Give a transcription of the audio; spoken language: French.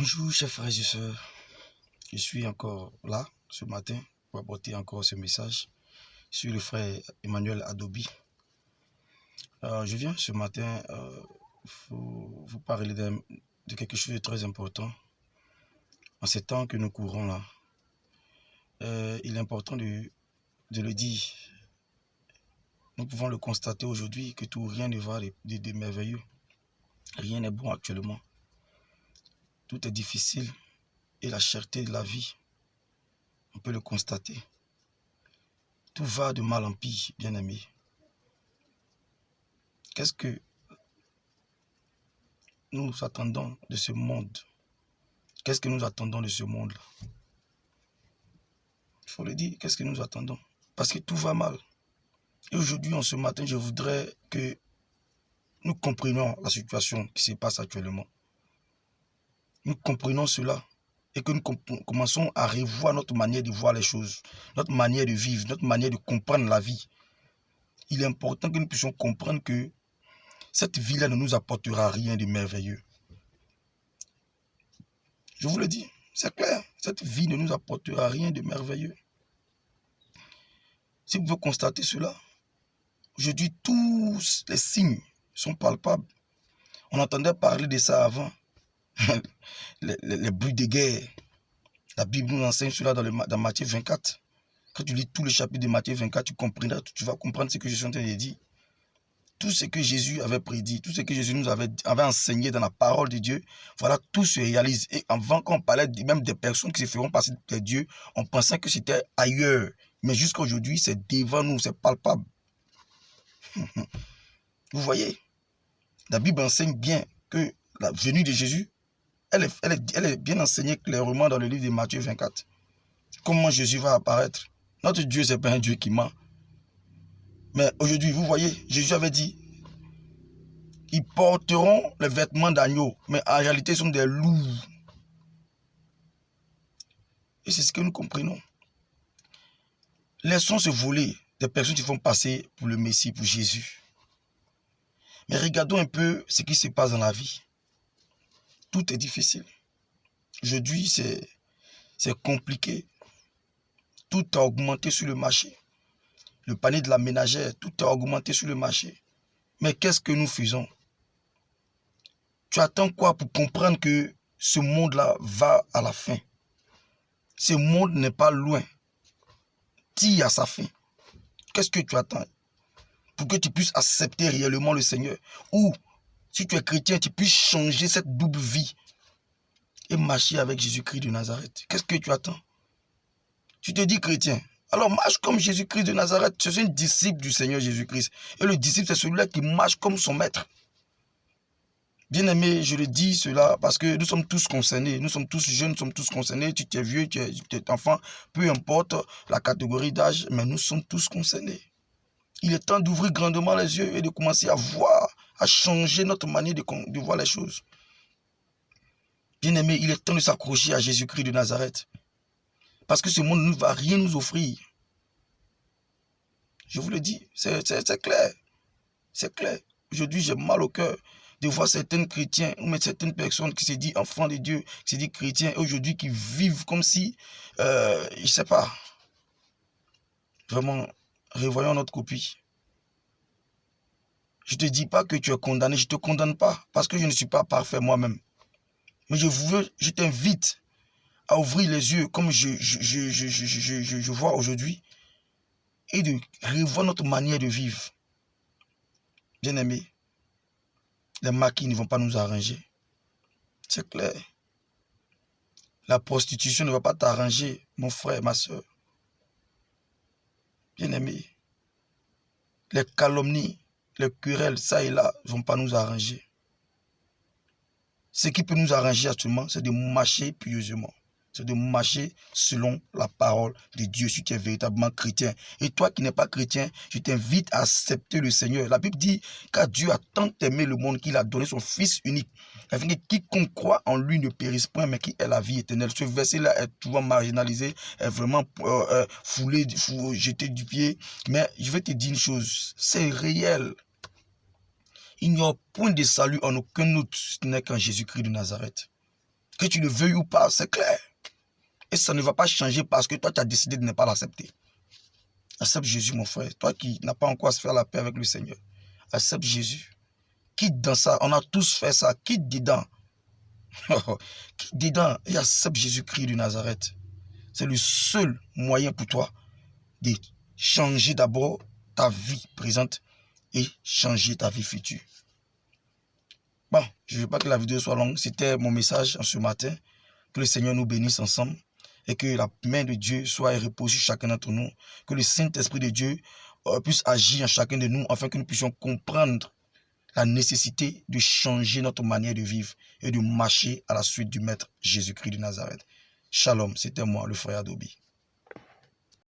Bonjour chers frères et sœurs, je suis encore là ce matin pour apporter encore ce message. Je suis le frère Emmanuel Adobi. Je viens ce matin vous parler de quelque chose de très important. En ces temps que nous courons là, il est important de le dire. Nous pouvons le constater aujourd'hui que rien ne va de merveilleux. Rien n'est bon actuellement. Tout est difficile et la cherté de la vie, on peut le constater. Tout va de mal en pire, bien-aimés. Qu'est-ce que nous attendons de ce monde? Qu'est-ce que nous attendons de ce monde-là? Il faut le dire, qu'est-ce que nous attendons? Parce que tout va mal. Et aujourd'hui, en ce matin, je voudrais que nous comprenions la situation qui se passe actuellement. Nous comprenons cela et que nous commençons à revoir notre manière de voir les choses, notre manière de vivre, notre manière de comprendre la vie. Il est important que nous puissions comprendre que cette vie-là ne nous apportera rien de merveilleux. Je vous le dis, c'est clair, cette vie ne nous apportera rien de merveilleux. Si vous pouvez constater cela, aujourd'hui, tous les signes sont palpables. On entendait parler de ça avant, les bruits de guerre. La Bible nous enseigne cela dans Matthieu 24. Quand tu lis tout le chapitre de Matthieu 24, tu vas comprendre ce que je suis en train de dire. Tout ce que Jésus avait prédit, tout ce que Jésus nous avait enseigné dans la parole de Dieu, voilà, tout se réalise. Et avant qu'on parlait même des personnes qui se feront passer de Dieu, on pensait que c'était ailleurs. Mais jusqu'à aujourd'hui, c'est devant nous, c'est palpable. Vous voyez, la Bible enseigne bien que la venue de Jésus, elle est bien enseignée clairement dans le livre de Matthieu 24. Comment Jésus va apparaître. Notre Dieu, ce n'est pas un Dieu qui ment. Mais aujourd'hui, vous voyez, Jésus avait dit, ils porteront les vêtements d'agneau, mais en réalité, ils sont des loups. Et c'est ce que nous comprenons. Laissons se voler des personnes qui font passer pour le Messie, pour Jésus. Mais regardons un peu ce qui se passe dans la vie. Tout est difficile. Aujourd'hui, c'est compliqué. Tout a augmenté sur le marché. Le panier de la ménagère, tout a augmenté sur le marché. Mais qu'est-ce que nous faisons? Tu attends quoi pour comprendre que ce monde-là va à la fin? Ce monde n'est pas loin. Tire à sa fin. Qu'est-ce que tu attends? Pour que tu puisses accepter réellement le Seigneur. Ou, si tu es chrétien, tu puisses changer cette double vie et marcher avec Jésus-Christ de Nazareth. Qu'est-ce que tu attends? Tu te dis chrétien. Alors marche comme Jésus-Christ de Nazareth. Tu es un disciple du Seigneur Jésus-Christ. Et le disciple, c'est celui-là qui marche comme son maître. Bien-aimé, je le dis cela parce que nous sommes tous concernés. Nous sommes tous jeunes, nous sommes tous concernés. Tu es vieux, tu es enfant, peu importe la catégorie d'âge, mais nous sommes tous concernés. Il est temps d'ouvrir grandement les yeux et de commencer à voir, à changer notre manière de voir les choses. Bien-aimé, il est temps de s'accrocher à Jésus-Christ de Nazareth. Parce que ce monde ne va rien nous offrir. Je vous le dis, c'est clair. C'est clair. Aujourd'hui, j'ai mal au cœur de voir certains chrétiens ou même certaines personnes qui se disent enfants de Dieu, qui se disent chrétiens, et aujourd'hui qui vivent comme si, je ne sais pas. Vraiment, revoyons notre copie. Je ne te dis pas que tu es condamné, je ne te condamne pas, parce que je ne suis pas parfait moi-même. Mais je t'invite à ouvrir les yeux comme je vois aujourd'hui et de revoir notre manière de vivre. Bien-aimés, les maquis ne vont pas nous arranger. C'est clair. La prostitution ne va pas t'arranger, mon frère, ma soeur. Bien-aimés, les calomnies, les querelles, ça et là, ne vont pas nous arranger. Ce qui peut nous arranger actuellement, c'est de marcher pieusement. C'est de marcher selon la parole de Dieu, si tu es véritablement chrétien. Et toi qui n'es pas chrétien, je t'invite à accepter le Seigneur. La Bible dit car Dieu a tant aimé le monde qu'il a donné son Fils unique, afin que quiconque croit en lui ne périsse point, mais qui ait la vie éternelle. Ce verset-là est souvent marginalisé, est vraiment foulé, jeté du pied. Mais je vais te dire une chose, c'est réel. Il n'y a point de salut en aucun autre, ce n'est qu'en Jésus-Christ de Nazareth. Que tu le veuilles ou pas, c'est clair. Et ça ne va pas changer parce que toi, tu as décidé de ne pas l'accepter. Accepte Jésus, mon frère. Toi qui n'as pas encore à se faire la paix avec le Seigneur. Accepte Jésus. Quitte dans ça. On a tous fait ça. Quitte dedans. Quitte dedans et accepte Jésus-Christ de Nazareth. C'est le seul moyen pour toi de changer d'abord ta vie présente et changer ta vie future. Bon, je ne veux pas que la vidéo soit longue. C'était mon message en ce matin. Que le Seigneur nous bénisse ensemble et que la main de Dieu soit reposée sur chacun d'entre nous. Que le Saint-Esprit de Dieu puisse agir en chacun de nous afin que nous puissions comprendre la nécessité de changer notre manière de vivre et de marcher à la suite du Maître Jésus-Christ de Nazareth. Shalom, c'était moi, le frère Adobi.